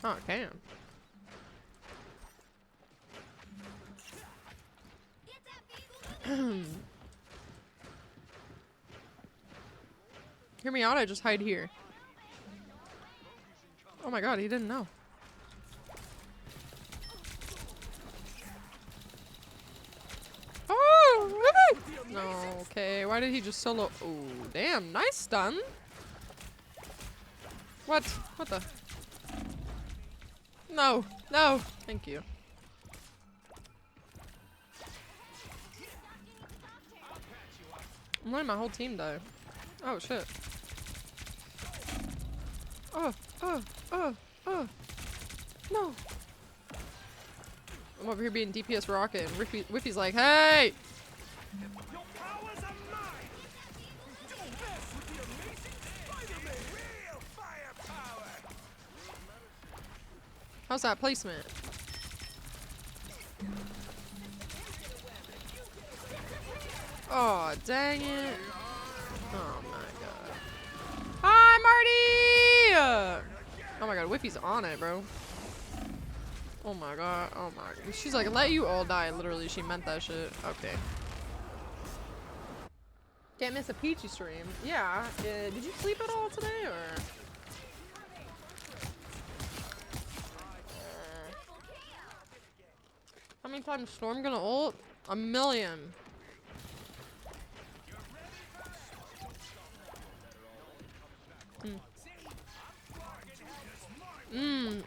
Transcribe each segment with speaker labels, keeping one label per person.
Speaker 1: Oh, it can. Hear me out, I just hide here. Oh my god, he didn't know. Oh, really? No, okay. Why did he just solo? Oh, damn. Nice stun. What? What the? No. No. Thank you. I'm letting my whole team die. Oh, shit. Oh. Oh. No. I'm over here being DPS rocket and Whiffy's like, hey! How's that placement? Oh, dang it. Oh my god. Hi, Marty! Oh my god, Whiffy's on it, bro. Oh my god. Oh my god. She's like, let you all die. Literally, she meant that shit. Okay. Can't miss a Peachy stream. Yeah. Did you sleep at all today, or? How many times Storm gonna ult? A million.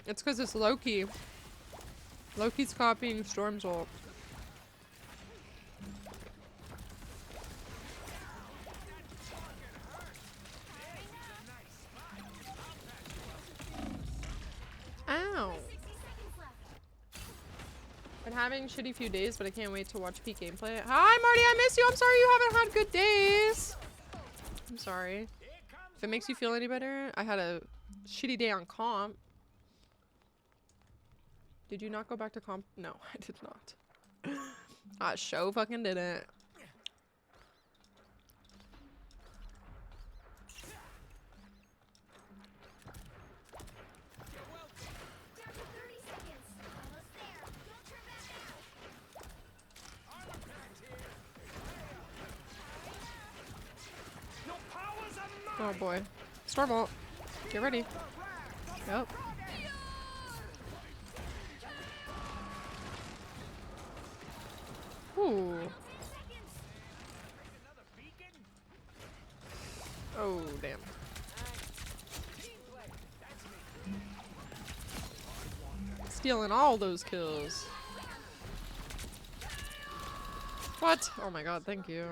Speaker 1: It's because it's Loki. Loki's copying Storm's ult. Ow. Been having shitty few days, but I can't wait to watch Peak gameplay. Hi, Marty, I miss you. I'm sorry you haven't had good days. I'm sorry. If it makes you feel any better, I had a shitty day on comp. Did you not go back to comp? No, I did not. I show fucking didn't. Oh boy. Storm ult. Get ready. Yep. Ooh. Oh, damn. Stealing all those kills. What? Oh my god, thank you.